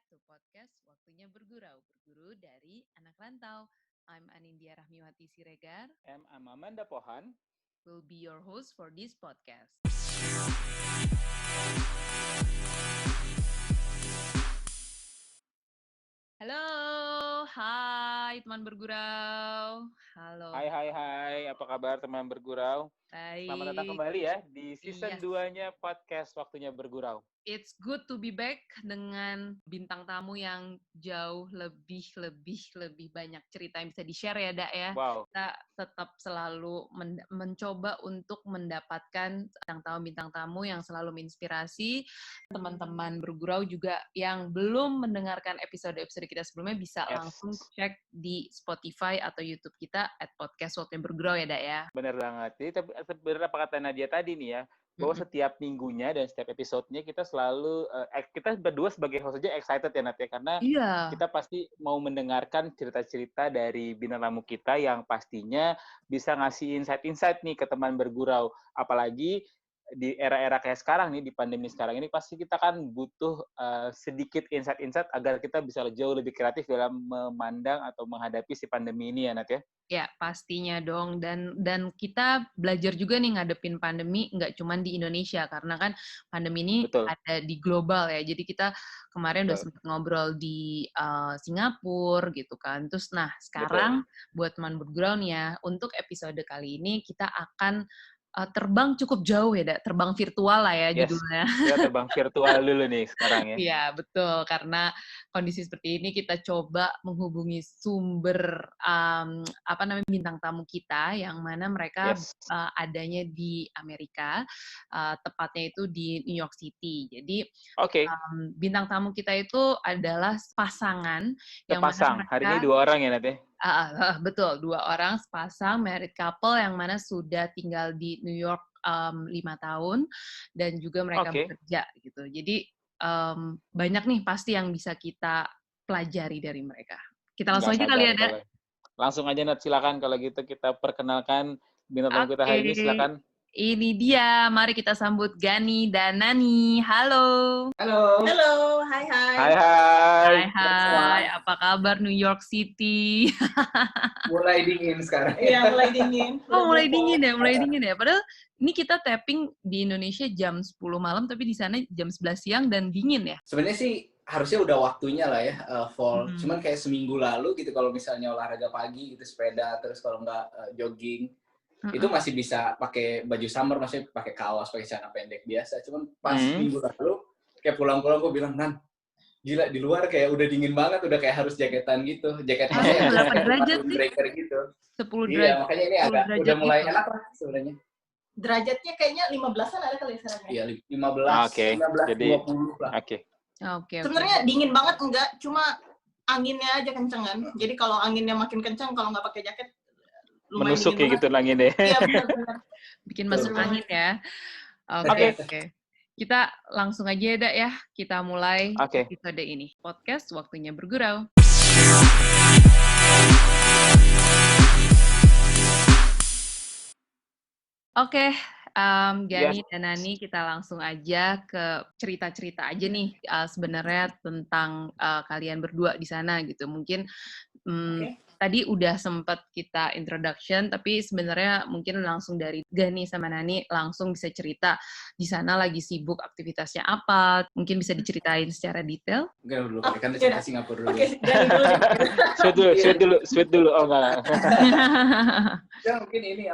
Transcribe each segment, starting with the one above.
to podcast Waktunya Bergurau, berguru dari anak rantau. I'm Anindya Rahmiwati Siregar. I'm Amanda Pohan. Will be your host for this podcast. Halo, hai teman bergurau. Halo. Hai, apa kabar teman bergurau? Baik. Selamat datang kembali ya di season 2-nya podcast Waktunya Bergurau. It's good to be back dengan bintang tamu yang jauh lebih banyak cerita yang bisa di-share ya, Dak ya. Wow. Kita tetap selalu mencoba untuk mendapatkan bintang tamu yang selalu menginspirasi. Teman-teman bergurau juga yang belum mendengarkan episode-episode kita sebelumnya bisa langsung cek di Spotify atau YouTube kita @podcast Waktunya Bergurau ya, Dak ya. Bener banget. Jadi bener apa kata Nadia tadi nih ya, bahwa setiap minggunya dan setiap episodenya kita selalu kita berdua sebagai host aja excited ya Nat ya, karena kita pasti mau mendengarkan cerita-cerita dari bintang tamu kita yang pastinya bisa ngasih insight-insight nih ke teman bergurau. Apalagi di era-era kayak sekarang nih, di pandemi sekarang ini pasti kita kan butuh sedikit insight-insight agar kita bisa jauh lebih kreatif dalam memandang atau menghadapi si pandemi ini ya Nat ya. Ya, pastinya dong. Dan kita belajar juga nih ngadepin pandemi nggak cuma di Indonesia, karena kan pandemi ini ada di global ya. Jadi kita kemarin udah sempat ngobrol di Singapura gitu kan. Terus sekarang buat teman bergurau nih ya, untuk episode kali ini kita akan terbang cukup jauh ya, terbang virtual lah ya judulnya. Kita terbang virtual dulu nih sekarang ya. Iya, betul. Karena kondisi seperti ini kita coba menghubungi sumber bintang tamu kita yang mana mereka adanya di Amerika, tepatnya itu di New York City. Jadi bintang tamu kita itu adalah pasangan yang sepasang. Hari ini 2 orang ya nanti. Betul, 2 orang sepasang married couple yang mana sudah tinggal di New York 5 tahun dan juga mereka bekerja gitu. Jadi banyak nih pasti yang bisa kita pelajari dari mereka. Kita langsung aja kali ya, Langsung aja Nat, silakan kalau gitu kita perkenalkan bintang tamu kita hari ini, silakan. Ini dia, mari kita sambut Gani dan Nani. Halo. Halo, hai. Apa kabar New York City? Mulai dingin sekarang. Iya, mulai dingin. Mulai dingin ya. Padahal ini kita tapping di Indonesia jam 10 malam, tapi di sana jam 11 siang dan dingin ya? Sebenarnya sih harusnya udah waktunya lah ya, fall. Cuman kayak seminggu lalu gitu, kalau misalnya olahraga pagi gitu, sepeda, terus kalau nggak jogging, itu masih bisa pakai baju summer, maksudnya pakai kaos, pakai celana pendek biasa. Cuman pas minggu lalu, kayak pulang-pulang gue bilang, Nan, gila di luar kayak udah dingin banget, udah kayak harus jaketan gitu. Jaketnya berapa derajat sih? Breaker gitu. 10 derajat. Iya, makanya ini udah mulai enak lah sebenarnya. Derajatnya kayaknya 15-an ada kali sekarang ya? Iya, 15, 15, jadi, 20 lah. Oke. Sebenarnya dingin banget enggak, cuma anginnya aja kenceng kan. Jadi kalau anginnya makin kenceng, kalau nggak pakai jaket, lumayan menusuk ya gitu angin deh. Iya, benar-benar. Bikin masuk angin ya. Oke. Kita langsung aja ya, Dak ya. Kita mulai episode ini. Podcast Waktunya Bergurau. Oke, Gani dan Nani, kita langsung aja ke cerita-cerita aja nih sebenarnya tentang kalian berdua di sana gitu. Mungkin tadi udah sempat kita introduction, tapi sebenarnya mungkin langsung dari Gani sama Nani langsung bisa cerita di sana lagi sibuk aktivitasnya apa. Mungkin bisa diceritain secara detail. Enggak dulu, kan cerita Singapura dulu. Oke, Gani dulu. Sweet dulu. Oh enggak. Ya mungkin ini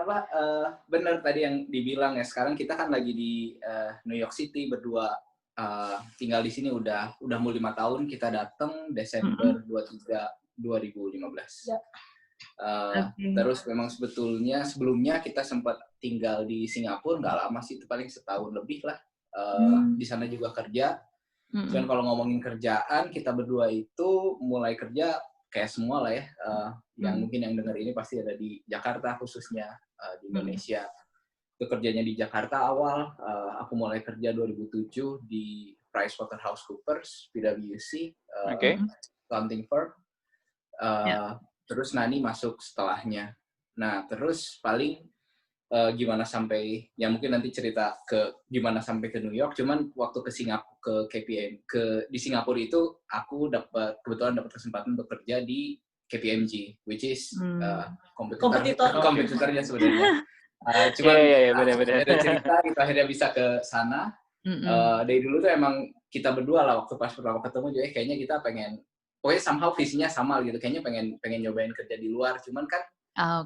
benar tadi yang dibilang ya, sekarang kita kan lagi di New York City berdua, tinggal di sini udah mau 5 tahun. Kita datang Desember 2015. Ya. Terus memang sebelumnya kita sempat tinggal di Singapura, nggak lama sih, itu paling setahun lebih lah. Di sana juga kerja. Dan kalau ngomongin kerjaan, kita berdua itu mulai kerja kayak semua lah ya. Yang mungkin yang dengar ini pasti ada di Jakarta khususnya, di Indonesia. Itu kerjanya di Jakarta awal. Aku mulai kerja 2007 di PricewaterhouseCoopers, PwC, accounting firm. Terus Nani masuk setelahnya. Nah, terus paling gimana sampai, ya mungkin nanti cerita ke gimana sampai ke New York. Cuman waktu ke Singapura, di Singapura itu aku kebetulan dapat kesempatan untuk kerja di KPMG, which is kompetitornya sebenarnya. Cuman ada cerita kita akhirnya bisa ke sana. Dari dulu tuh emang kita berdua lah waktu pas pertama ketemu juga kayaknya kita pokoknya somehow visinya sama gitu, kayaknya pengen nyobain kerja di luar. Cuman kan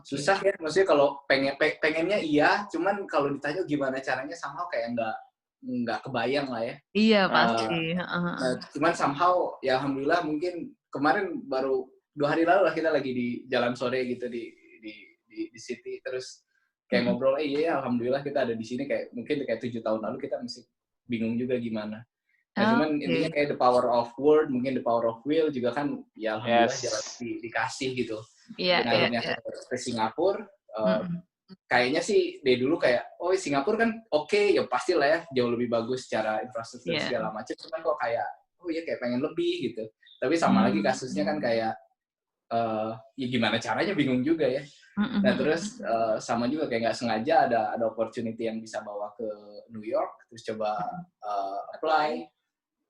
susah ya, maksudnya kalau pengennya iya, cuman kalau ditanya gimana caranya somehow kayak nggak kebayang lah ya. Iya pasti. Nah, cuman somehow ya alhamdulillah mungkin kemarin baru 2 hari lalu lah kita lagi di jalan sore gitu di city, terus kayak ngobrol, iya alhamdulillah kita ada di sini, kayak mungkin kayak 7 tahun lalu kita masih bingung juga gimana. Nah, cuman intinya kayak the power of word, mungkin the power of will juga kan ya alhamdulillah jalan dikasih gitu. Akhirnya ke Singapura, kayaknya sih dari dulu kayak, Singapura kan oke, ya pasti lah ya, jauh lebih bagus secara infrastruktur segala macam, cuman kok kayak, kayak pengen lebih gitu. Tapi sama lagi kasusnya kan kayak, ya gimana caranya bingung juga ya. Nah terus sama juga kayak nggak sengaja ada opportunity yang bisa bawa ke New York, terus coba apply,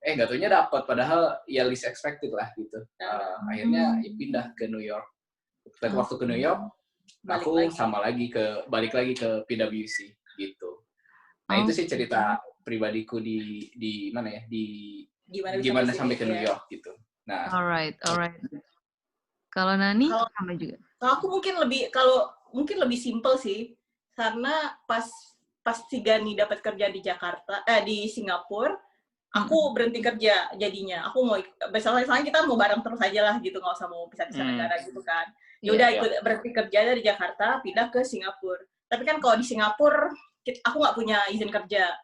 nggak taunya dapat, padahal ya least expected lah gitu. Akhirnya ya pindah ke New York. Waktu ke New York, aku balik lagi ke PwC gitu. Nah itu sih cerita pribadiku di mana ya, di gimana sampai ke New York gitu. Nah, alright. Kalau Nani sama juga. Kalau aku mungkin lebih simple sih, karena pas si Gani dapat kerja di di Singapura, aku berhenti kerja jadinya. Aku mau misalnya kita mau bareng terus aja lah gitu, nggak usah mau pisah-pisah negara gitu kan. Ya udah ikut berhenti kerja dari Jakarta pindah ke Singapura. Tapi kan kalau di Singapura aku nggak punya izin kerja.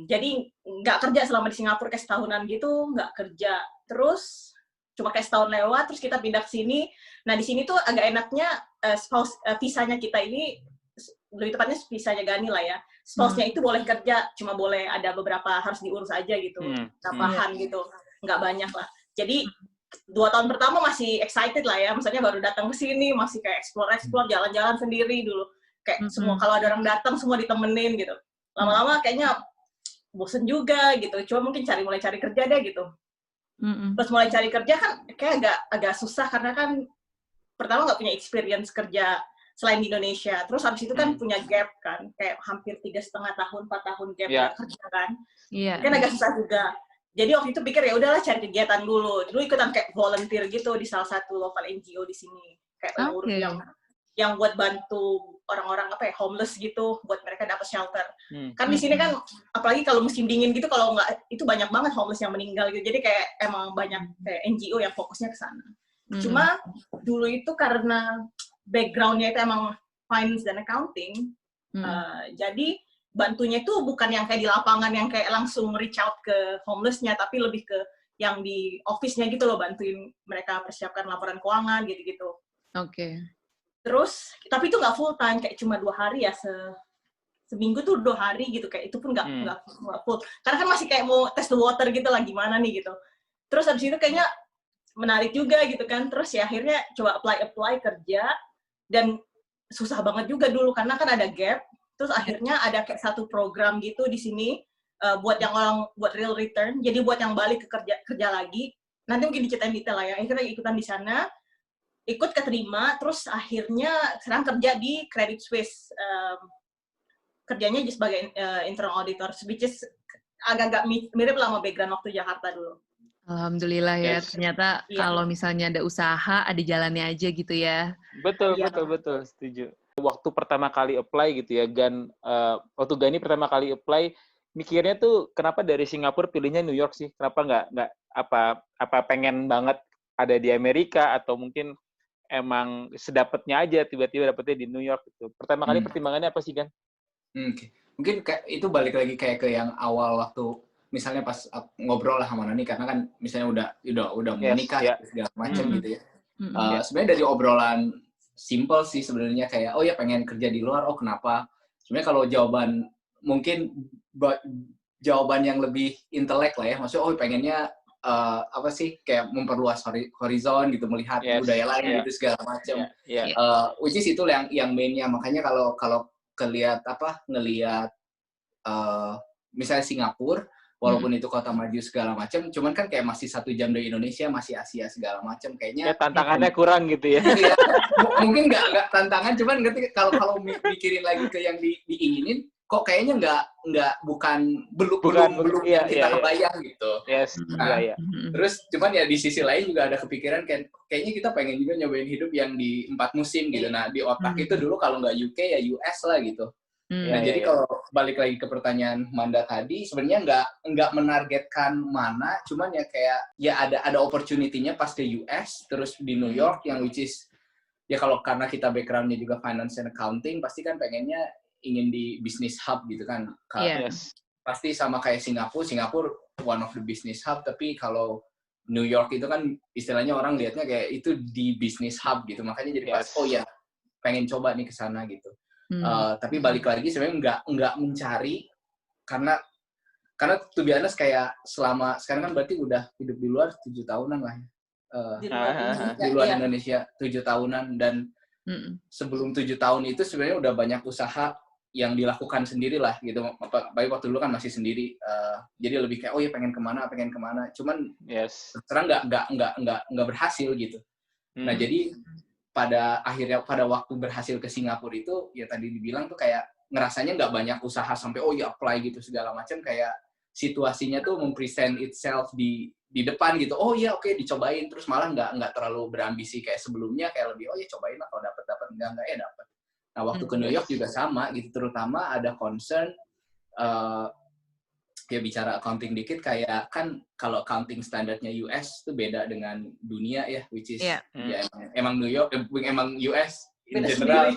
Jadi nggak kerja selama di Singapura kayak setahunan gitu, nggak kerja. Terus cuma kayak setahun lewat, terus kita pindah ke sini. Nah, di sini tuh agak enaknya visanya kita ini, lebih tepatnya visanya Gani lah ya. Spouse-nya itu boleh kerja, cuma boleh ada beberapa harus diurus aja gitu, tambahan gitu, nggak banyak lah. Jadi 2 tahun pertama masih excited lah ya, maksudnya baru datang ke sini, masih kayak explore, jalan-jalan sendiri dulu. Kayak semua, kalau ada orang datang, semua ditemenin gitu. Lama-lama kayaknya bosen juga gitu, cuma mungkin mulai cari kerja deh gitu. Terus mulai cari kerja kan kayak agak susah, karena kan pertama nggak punya experience kerja selain di Indonesia, terus habis itu kan punya gap kan, kayak hampir 3,5 tahun, 4 tahun gap kerja kan, kan agak susah juga. Jadi waktu itu pikir ya udahlah cari kegiatan dulu ikutan kayak volunteer gitu di salah satu local NGO di sini, kayak yang buat bantu orang-orang homeless gitu, buat mereka dapat shelter. Kan di sini kan apalagi kalau musim dingin gitu, kalau nggak itu banyak banget homeless yang meninggal gitu. Jadi kayak emang banyak kayak NGO yang fokusnya ke sana. Cuma dulu itu karena background-nya itu emang finance dan accounting, jadi bantunya itu bukan yang kayak di lapangan yang kayak langsung reach out ke homeless-nya, tapi lebih ke yang di office-nya gitu loh, bantuin mereka persiapkan laporan keuangan gitu-gitu. Oke. Terus, tapi itu nggak full time, kayak cuma 2 hari ya, seminggu tuh 2 hari gitu, kayak itu pun nggak full. Karena kan masih kayak mau test the water gitu lah, gimana nih gitu. Terus habis itu kayaknya menarik juga gitu kan, terus ya akhirnya coba apply kerja, dan susah banget juga dulu, karena kan ada gap. Terus akhirnya ada kayak satu program gitu di sini, buat real return, jadi buat yang balik ke kerja lagi. Nanti mungkin diceritain detail lah ya, akhirnya ikutan di sana, ikut keterima, terus akhirnya sekarang kerja di Credit Suisse, kerjanya sebagai internal auditor, which is agak-agak mirip lah sama background waktu Jakarta dulu. Alhamdulillah ya, ternyata kalau misalnya ada usaha, ada jalannya aja gitu ya. Betul, setuju. Waktu pertama kali apply gitu ya, waktu Gani pertama kali apply, mikirnya tuh kenapa dari Singapura pilihnya New York sih? Kenapa nggak apa pengen banget ada di Amerika, atau mungkin emang sedapatnya aja tiba-tiba dapetnya di New York gitu. Pertama kali pertimbangannya apa sih, Gan? Mungkin kayak itu balik lagi kayak ke yang awal waktu misalnya pas ngobrol lah sama Nani, karena kan misalnya udah mau menikah segala macam gitu ya. Sebenarnya dari obrolan simple sih sebenarnya, kayak ya pengen kerja di luar, kenapa? Sebenarnya kalau jawaban yang lebih intelek lah ya, maksudnya pengennya apa sih kayak memperluas horizon gitu, melihat budaya lain gitu segala macam. Which is itu yang mainnya. Makanya kalau ngelihat misalnya Singapura, walaupun itu kota maju segala macam, cuman kan kayak masih 1 jam dari Indonesia, masih Asia segala macam, kayaknya tantangannya kurang gitu ya. Mungkin nggak tantangan, cuman ngerti kalau mikirin lagi ke yang diinginin, kok kayaknya belum kita kebayang gitu. Terus cuman ya di sisi lain juga ada kepikiran kayaknya kita pengen juga nyobain hidup yang di 4 musim gitu. Nah di otak itu dulu kalau nggak UK ya US lah gitu. Nah jadi kalau balik lagi ke pertanyaan Manda tadi, sebenarnya nggak menargetkan mana, cuman ya kayak ya ada opportunity-nya pas ke US, terus di New York yang which is ya kalau karena kita background-nya juga finance and accounting, pasti kan pengennya ingin di business hub gitu kan. Pasti sama kayak Singapura one of the business hub, tapi kalau New York itu kan istilahnya orang lihatnya kayak itu di business hub gitu, makanya jadi pas oh ya pengen coba nih ke sana gitu. Tapi balik lagi sebenarnya nggak mencari karena to be honest kayak selama sekarang kan berarti udah hidup di luar 7 tahunan lah di luar Indonesia 7 tahunan, dan sebelum 7 tahun itu sebenarnya udah banyak usaha yang dilakukan sendiri lah gitu. Baik waktu dulu kan masih sendiri, jadi lebih kayak oh ya pengen kemana, cuman sekarang nggak berhasil gitu. Nah jadi pada waktu berhasil ke Singapura itu ya tadi dibilang tuh kayak ngerasanya nggak banyak usaha sampai oh ya apply gitu segala macam, kayak situasinya tuh mempresent itself di depan gitu. Oh iya oke, dicobain, terus malah nggak terlalu berambisi kayak sebelumnya, kayak lebih oh ya cobain lah, kalau dapat enggak ya dapat. Nah waktu ke New York juga sama gitu, terutama ada concern ya bicara accounting dikit, kayak kan kalau accounting standarnya US tuh beda dengan dunia ya, which is ya emang New York emang US in general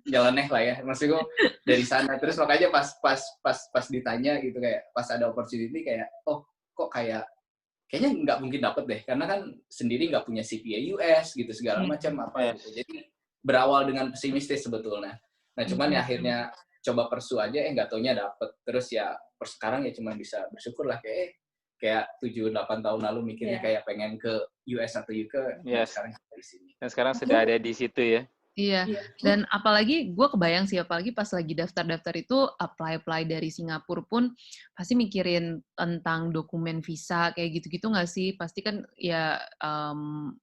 nyeleneh lah ya, maksudnya dari sana. Terus makanya pas ditanya gitu, kayak pas ada opportunity kayak oh kok kayaknya nggak mungkin dapet deh, karena kan sendiri nggak punya CPA US gitu segala macam gitu. Jadi berawal dengan pesimistis sebetulnya. Nah cuman ya akhirnya coba pursue aja, nggak taunya dapet. Terus ya sekarang ya cuma bisa bersyukur lah, kayak 7-8 tahun lalu mikirnya kayak pengen ke US atau UK, sekarang di sini. Dan sekarang sudah ada di situ ya. Iya, dan apalagi gue kebayang sih, apalagi pas lagi daftar-daftar itu, apply dari Singapura pun pasti mikirin tentang dokumen visa, kayak gitu-gitu nggak sih? Pasti kan ya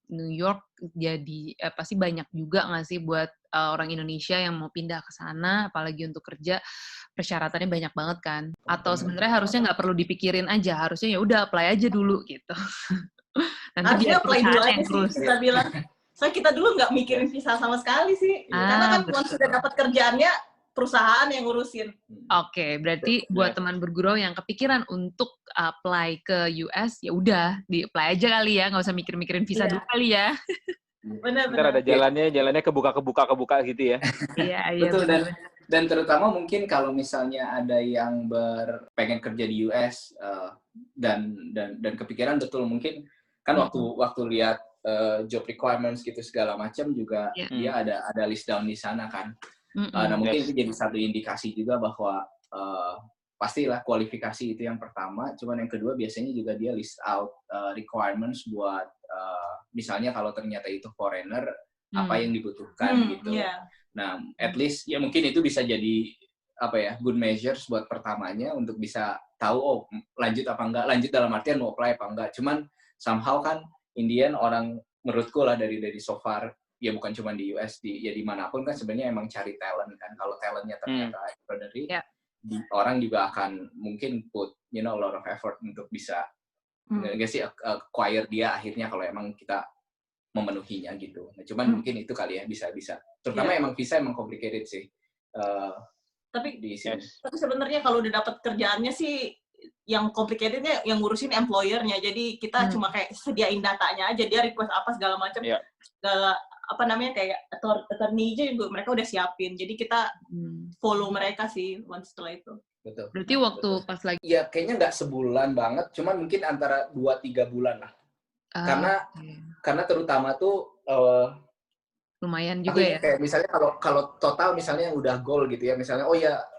New York jadi, pasti banyak juga nggak sih buat orang Indonesia yang mau pindah ke sana, apalagi untuk kerja, persyaratannya banyak banget kan? Atau sebenarnya harusnya nggak perlu dipikirin aja, harusnya ya udah apply aja dulu gitu. Nanti harusnya apply dulu aja sih, kita bilang. Soalnya kita dulu nggak mikirin visa sama sekali sih. Karena kan once sudah dapat kerjaannya, perusahaan yang ngurusin. Oke, berarti buat teman bergurau yang kepikiran untuk apply ke US, ya udah di-apply aja kali ya, nggak usah mikir-mikirin visa dulu kali ya. Benar. Ntar ada jalannya kebuka gitu ya. Iya. Betul, dan terutama mungkin kalau misalnya ada yang pengen kerja di US dan kepikiran betul, mungkin kan waktu lihat job requirements gitu segala macam juga dia ada list down di sana kan. Nah mungkin itu jadi satu indikasi juga bahwa pastilah kualifikasi itu yang pertama, cuman yang kedua biasanya juga dia list out requirements buat misalnya kalau ternyata itu foreigner apa yang dibutuhkan gitu. Nah at least ya mungkin itu bisa jadi good measures buat pertamanya untuk bisa tahu lanjut apa enggak, lanjut dalam artian mau apply apa enggak. Cuman somehow kan Indian orang menurutku lah dari so far ya bukan cuma di US, di dimanapun kan sebenarnya emang cari talent kan. Kalau talentnya ternyata extraordinary, orang juga akan mungkin put a lot of effort untuk bisa nggak sih acquire dia akhirnya kalau emang kita memenuhinya gitu. Nah, cuman mungkin itu kali ya bisa. Terutama emang visa emang complicated sih. Tapi sebenarnya kalau udah dapat kerjaannya sih yang complicatednya yang ngurusin employer-nya. Jadi kita cuma kayak sediain datanya aja, dia request apa segala macam, segala kayak attorney aja juga mereka udah siapin. Jadi kita follow mereka sih once setelah itu. Betul. Berarti waktu pas lagi ya kayaknya nggak sebulan banget, cuman mungkin antara 2-3 bulan lah. Karena terutama tuh lumayan juga ya. Kayak misalnya kalau total misalnya udah goal gitu ya, misalnya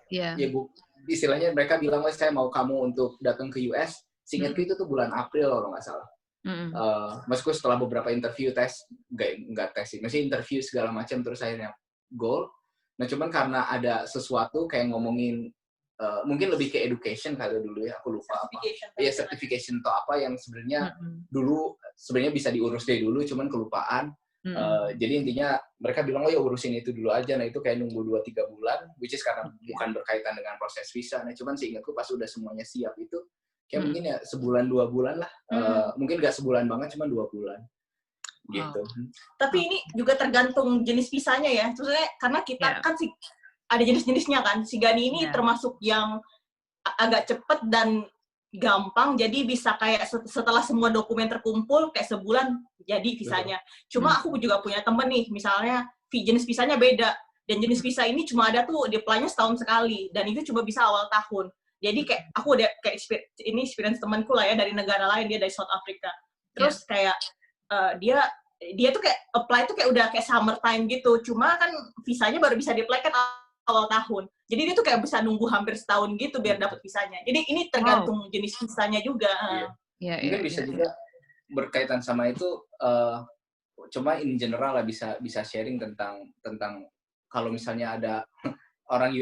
ya Bu, istilahnya mereka bilang saya mau kamu untuk datang ke US, Seingatku itu tuh bulan April kalau nggak salah. Maksudku setelah beberapa interview nggak tes sih, masih interview segala macam terus akhirnya goal. Nah cuman karena ada sesuatu kayak ngomongin mungkin lebih ke education kali dulu ya, aku lupa apa. Iya, certification atau apa yang sebenarnya dulu sebenarnya bisa diurus dari dulu, cuman kelupaan. Jadi intinya mereka bilang, oh ya urusin itu dulu aja. Nah itu kayak nunggu 2-3 bulan, which is karena bukan berkaitan dengan proses visa. Nah cuman seingatku pas udah semuanya siap itu, kayak mungkin ya sebulan 2 bulan lah. Mungkin nggak sebulan banget, cuma 2 bulan. Gitu. Tapi ini juga tergantung jenis visanya ya. Maksudnya karena kita kan ada jenis-jenisnya kan. Si Gani ini termasuk yang agak cepet dan gampang, jadi bisa kayak setelah semua dokumen terkumpul kayak sebulan jadi visanya. Cuma aku juga punya temen nih, misalnya jenis visanya beda, dan jenis visa ini cuma ada tuh di-apply-nya setahun sekali, dan itu cuma bisa awal tahun. Jadi kayak aku udah kayak ini experience temanku lah ya, dari negara lain, dia dari South Africa. Terus kayak dia tuh kayak apply tuh kayak udah kayak summertime gitu, cuma kan visanya baru bisa di-apply kan awal tahun. Jadi dia tuh kayak bisa nunggu hampir setahun gitu biar dapat visanya. Jadi ini tergantung jenis visanya juga. Mungkin bisa juga berkaitan sama itu. Cuma in general lah bisa sharing tentang kalau misalnya ada orang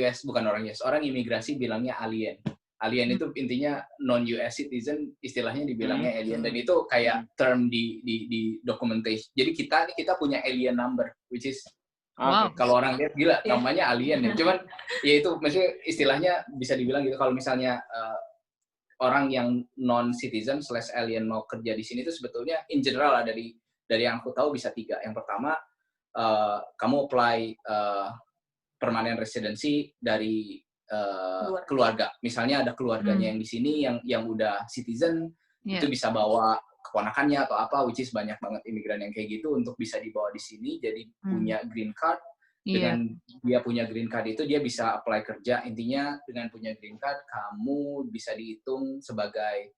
imigrasi bilangnya alien. Alien itu intinya non-US citizen, istilahnya dibilangnya alien, dan itu kayak term di documentation. Jadi kita punya alien number, which is kalau orang lihat gila namanya alien ya. Cuman ya itu maksudnya istilahnya bisa dibilang gitu. Kalau misalnya orang yang non citizen / alien mau kerja di sini itu sebetulnya in general lah, dari yang aku tahu bisa 3. Yang pertama kamu apply permanent residency dari keluarga. Misalnya ada keluarganya yang di sini yang udah citizen, itu bisa bawa keponakannya atau apa, which is banyak banget imigran yang kayak gitu, untuk bisa dibawa di sini jadi punya green card. Dengan dia punya green card itu dia bisa apply kerja. Intinya dengan punya green card kamu bisa dihitung sebagai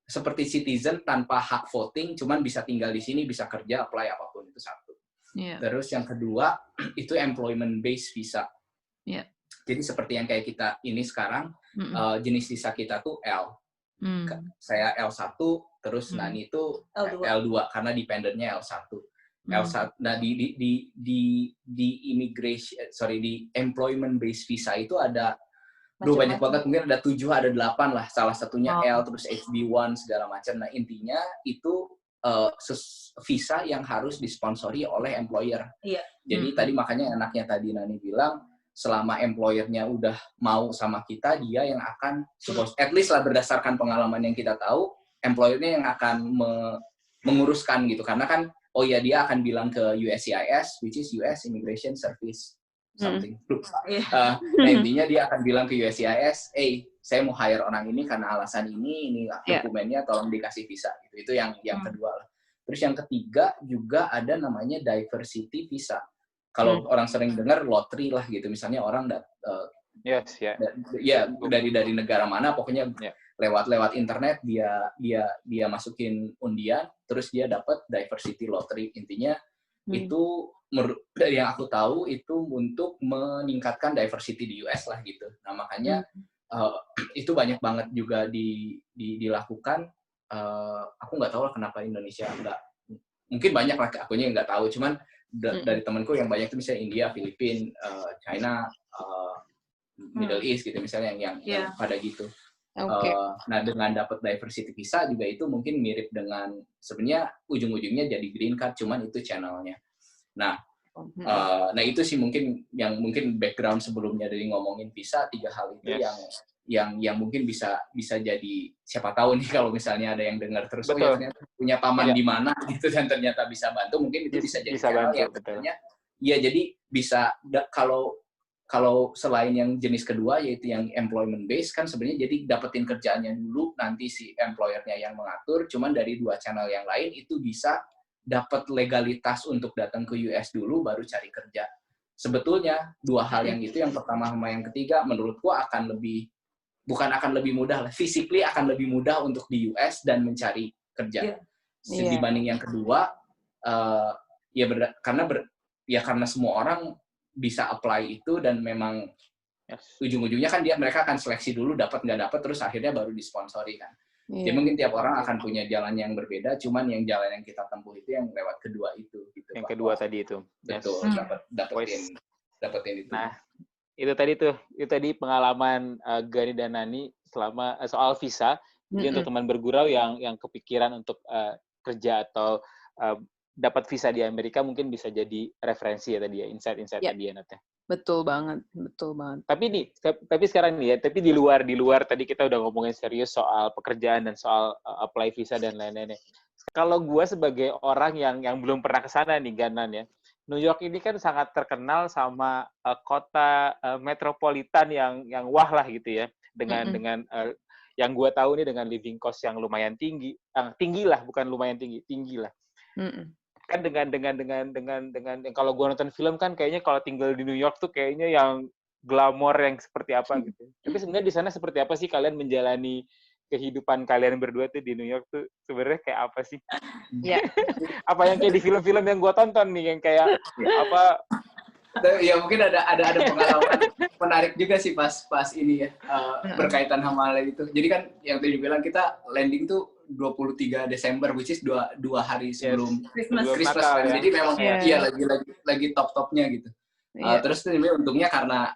seperti citizen tanpa hak voting, cuman bisa tinggal di sini, bisa kerja, apply apapun, itu satu. Terus yang kedua itu employment based visa. Jadi seperti yang kayak kita ini sekarang, jenis visa kita tuh L. Saya L1, terus Nani itu L2 karena dependennya L1. L1. Nah di immigration, di employment based visa itu ada banyak banget, mungkin ada 7, ada 8 lah. Salah satunya L, terus HB1 segala macam. Nah intinya itu visa yang harus disponsori oleh employer. Jadi tadi makanya enaknya tadi Nani bilang, selama employer-nya udah mau sama kita, dia yang akan at least lah berdasarkan pengalaman yang kita tahu, employer-nya yang akan menguruskan gitu. Karena kan dia akan bilang ke USCIS, which is US Immigration Service something. Nah intinya dia akan bilang ke USCIS, saya mau hire orang ini karena alasan ini dokumennya tolong dikasih visa gitu. Itu yang kedua lah. Terus yang ketiga juga ada namanya diversity visa. Kalau orang sering dengar lottery lah gitu, misalnya orang dari negara mana, pokoknya lewat internet dia masukin undian, terus dia dapat diversity lottery. Intinya itu dari yang aku tahu itu untuk meningkatkan diversity di US lah gitu. Nah makanya itu banyak banget juga dilakukan. Aku nggak tahu lah kenapa Indonesia nggak, mungkin banyak lah, akunya nggak tahu, cuman dari temanku yang banyak itu misalnya India, Filipina, China, Middle East gitu misalnya yang pada gitu. Nah dengan dapat diversity visa juga itu mungkin mirip dengan sebenarnya ujung-ujungnya jadi green card, cuman itu channelnya. Nah itu sih mungkin background sebelumnya dari ngomongin visa, 3 hal itu yang mungkin bisa jadi, siapa tahu nih kalau misalnya ada yang dengar terus ternyata punya paman di mana gitu dan ternyata bisa bantu, mungkin itu bisa jadi channel yang sebenarnya jadi bisa kalau selain yang jenis kedua yaitu yang employment based, kan sebenarnya jadi dapetin kerjaannya dulu, nanti si employer-nya yang mengatur, cuman dari 2 channel yang lain itu bisa dapat legalitas untuk datang ke US dulu baru cari kerja. Sebetulnya 2 hal yang itu, yang pertama sama yang ketiga, menurutku akan lebih mudah lah, physically akan lebih mudah untuk di US dan mencari kerja dibanding yang kedua. Karena semua orang bisa apply itu, dan memang ujung-ujungnya kan mereka akan seleksi dulu, dapat nggak dapat, terus akhirnya baru disponsori kan. Jadi mungkin tiap orang akan punya jalan yang berbeda, cuman yang jalan yang kita tempuh itu yang lewat kedua itu. Gitu, yang kedua tadi itu. Betul, dapetin itu. Nah, itu tadi pengalaman Gani dan Nani selama soal visa. Jadi untuk teman bergurau yang kepikiran untuk kerja atau dapat visa di Amerika mungkin bisa jadi referensi ya tadi ya, insight-insight tadi ya Nat. Betul banget. Tapi sekarang nih ya, tapi di luar tadi kita udah ngomongin serius soal pekerjaan dan soal apply visa dan lain-lainnya. Kalau gue sebagai orang yang belum pernah ke sana nih Ganan ya, New York ini kan sangat terkenal sama kota metropolitan yang wah lah gitu ya, dengan yang gue tahu nih dengan living cost yang lumayan tinggi lah, bukan lumayan tinggi lah. Kan dengan kalau gue nonton film kan kayaknya kalau tinggal di New York tuh kayaknya yang glamor yang seperti apa gitu. Tapi sebenarnya di sana seperti apa sih kalian menjalani kehidupan kalian berdua tuh di New York tuh sebenarnya kayak apa sih? Iya. Apa yang kayak di film-film yang gue tonton nih yang kayak apa? Ya mungkin ada pengalaman menarik juga sih pas ini ya berkaitan sama hal itu. Jadi kan yang tadi bilang kita landing tuh 23 Desember, which is dua hari sebelum Christmas kan. Jadi memang lagi top-topnya gitu. Terus ini untungnya karena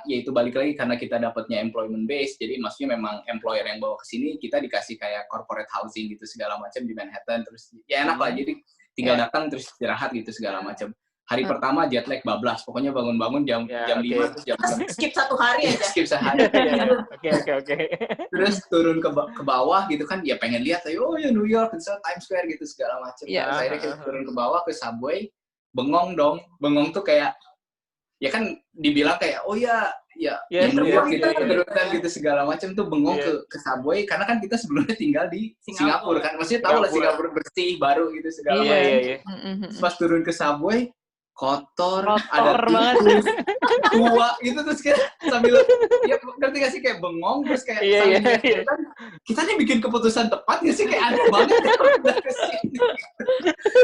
ya itu balik lagi karena kita dapatnya employment base, jadi maksudnya memang employer yang bawa ke sini, kita dikasih kayak corporate housing gitu segala macam di Manhattan, terus ya enak lah, jadi tinggal datang terus istirahat gitu segala macam. Hari pertama jet lag bablas, pokoknya bangun-bangun jam 5 terus jam skip satu hari aja. Skip sehari. Oke. Terus turun ke bawah gitu kan, ya pengen lihat oh ya New York, Times Square gitu segala macam. Terus akhirnya kita turun ke bawah ke subway, bengong tuh kayak ya kan dibilang kayak oh ya New York gitu segala macam tuh bengong ke subway karena kan kita sebelumnya tinggal di Singapura kan, maksudnya tahu lah Singapura bersih baru gitu segala macam. Pas turun ke subway kotor ada tikus tua gitu terus kayak sambil ya ngerti gak sih kayak bengong terus kayak sambil kita nih bikin keputusan tepat gak sih kayak aneh banget ya udah kesini.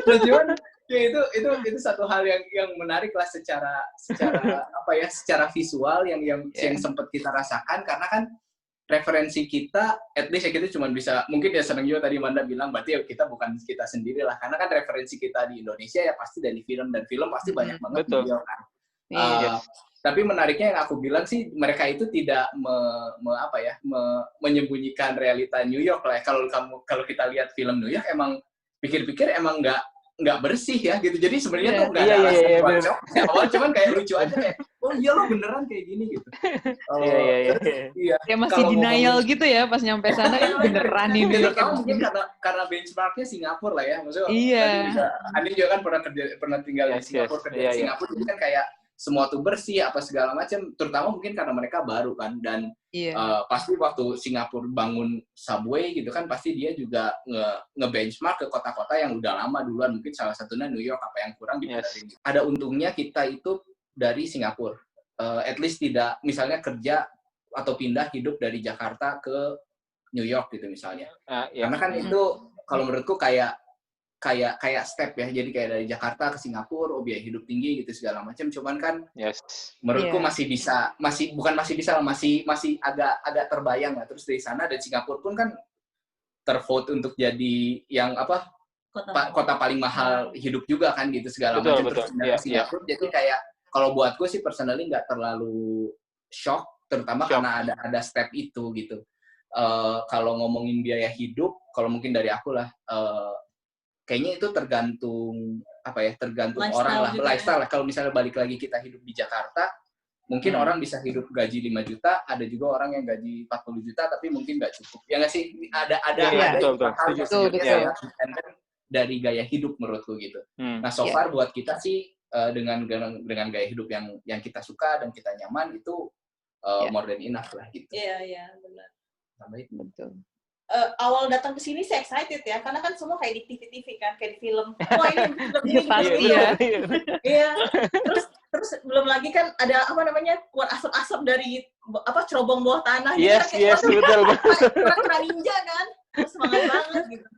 Terus cuman ya itu satu hal yang menarik lah secara apa ya secara visual yang sempat kita rasakan karena kan referensi kita at least ya kita cuma bisa mungkin ya seneng juga tadi Manda bilang berarti ya kita bukan kita sendiri lah karena kan referensi kita di Indonesia ya pasti dari film dan film pasti banyak banget video kan. Tapi menariknya yang aku bilang sih mereka itu tidak menyembunyikan realita New York lah. Kalau kita lihat film New York emang pikir-pikir emang nggak bersih ya gitu. Jadi sebenarnya tuh nggak ada alasan buat shock. Awal cuman kayak lucu aja kayak, oh iya lo beneran kayak gini gitu. Iya. Kayak masih denial gitu ya pas nyampe sana beneran ini. Mungkin karena benchmarknya Singapura lah ya. Maksudnya Andi juga kan pernah tinggal di Singapura kerja di Singapura jadi kan kayak semua tuh bersih apa segala macam, terutama mungkin karena mereka baru kan dan pasti waktu Singapura bangun subway gitu kan pasti dia juga nge-benchmark ke kota-kota yang udah lama duluan, mungkin salah satunya New York apa yang kurang dibenerin. Ada untungnya kita itu dari Singapura, at least tidak misalnya kerja atau pindah hidup dari Jakarta ke New York gitu misalnya, karena kan itu kalau menurutku kayak step ya, jadi kayak dari Jakarta ke Singapura, biaya hidup tinggi gitu segala macam, cuman kan menurutku masih agak terbayang lah. Terus dari sana dan Singapura pun kan tervote untuk jadi yang kota paling mahal hidup juga kan gitu segala macam. Terus dari Singapura jadi kayak kalau buatku sih personally nggak terlalu shock, terutama karena ada step itu gitu. Kalau ngomongin biaya hidup, kalau mungkin dari aku lah. Kayaknya itu tergantung lifestyle orang lah, lifestyle lah. Kalau misalnya balik lagi kita hidup di Jakarta, mungkin orang bisa hidup gaji 5 juta, ada juga orang yang gaji 40 juta tapi mungkin nggak cukup. Ya nggak sih? Ada betul. Dari gaya hidup menurutku gitu. Nah, so far buat kita sih dengan gaya hidup yang kita suka dan kita nyaman itu more than enough lah gitu. Iya, benar. Betul. Awal datang ke sini saya excited ya, karena kan semua kayak di TV kan, kayak di film. Wah ini pasti ya. Iya. Terus belum lagi kan ada keluar asap-asap dari cerobong bawah tanah. Yes, betul. Kera ninja kan, semangat banget gitu.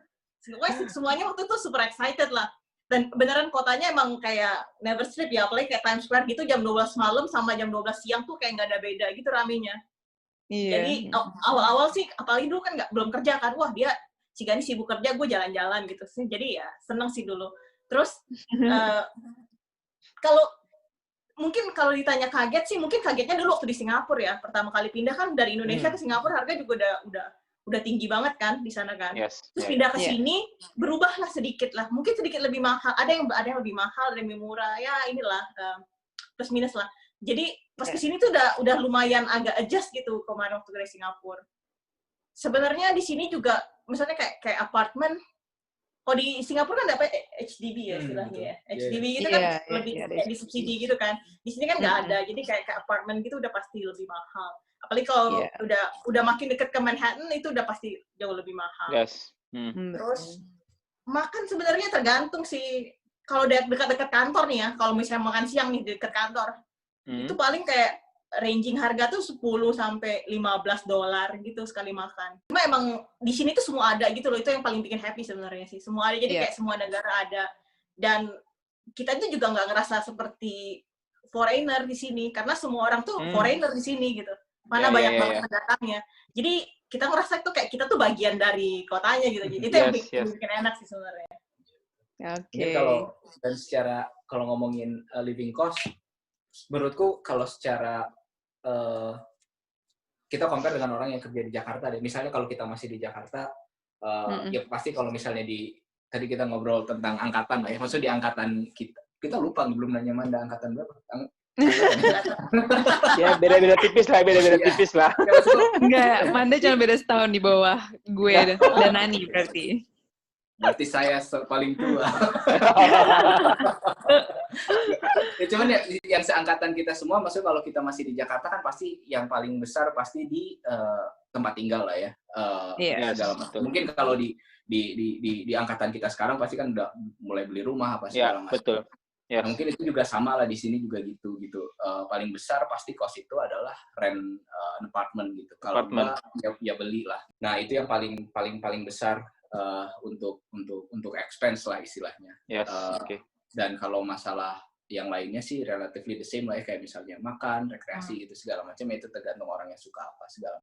Semuanya waktu itu super excited lah. Dan beneran kotanya emang kayak never sleep ya, apalagi kayak Times Square gitu jam 12 malam sama jam 12 siang tuh kayak nggak ada beda gitu ramenya. Jadi awal-awal sih, apalagi dulu kan belum kerja kan, wah dia si Gani sibuk kerja, gue jalan-jalan gitu. Jadi ya seneng sih dulu. Terus kalau ditanya kaget sih, mungkin kagetnya dulu waktu di Singapura ya. Pertama kali pindah kan dari Indonesia ke Singapura, harga juga udah tinggi banget kan di sana kan. Terus pindah ke sini, berubahlah sedikit lah. Mungkin sedikit lebih mahal. Ada yang lebih mahal, ada yang lebih murah. Ya inilah plus minus lah. Jadi pas ke sini tuh udah lumayan agak adjust gitu kemarin waktu dari Singapura. Sebenarnya di sini juga misalnya kayak apartemen. Kalau di Singapura kan dapat HDB ya istilahnya ya. HDB itu kan lebih kayak disubsidi gitu kan. Di sini kan nggak ada. Jadi kayak apartemen gitu udah pasti lebih mahal. Apalagi kalau udah makin deket ke Manhattan itu udah pasti jauh lebih mahal. Terus makan sebenarnya tergantung sih. Kalau dekat-dekat kantor nih ya, kalau misalnya makan siang nih dekat kantor, itu paling kayak ranging harga tuh 10 sampai $15 gitu sekali makan. Cuma emang di sini tuh semua ada gitu loh, itu yang paling bikin happy sebenarnya sih. Semua ada, jadi kayak semua negara ada. Dan kita itu juga nggak ngerasa seperti foreigner di sini, karena semua orang tuh foreigner di sini gitu. Mana banyak banget pendatangnya. Jadi kita ngerasa tuh kayak kita tuh bagian dari kotanya gitu. Jadi itu yang bikin enak sih sebenarnya. Dan secara kalau ngomongin living cost, menurutku kalau secara kita compare dengan orang yang kerja di Jakarta deh. Misalnya kalau kita masih di Jakarta, ya pasti kalau misalnya tadi kita ngobrol tentang angkatan lah ya. Maksudnya di angkatan kita lupa belum nanya Manda angkatan berapa? Ya beda-beda tipis lah. Enggak, Manda cuma beda setahun di bawah gue dan Nani berarti. Berarti saya paling tua. Ya, cuman yang seangkatan kita semua, maksudnya kalau kita masih di Jakarta kan pasti yang paling besar pasti di tempat tinggal lah ya. Mungkin kalau di angkatan kita sekarang pasti kan udah mulai beli rumah apa segala macam. Betul. Nah, mungkin itu juga sama lah di sini juga gitu. Paling besar pasti cost itu adalah rent apartment gitu. Kalau ya belilah. Nah itu yang paling besar. Untuk expense lah istilahnya. Dan kalau masalah yang lainnya sih relatively the same lah ya, kayak misalnya makan, rekreasi gitu segala macam, itu tergantung orang yang suka apa segala.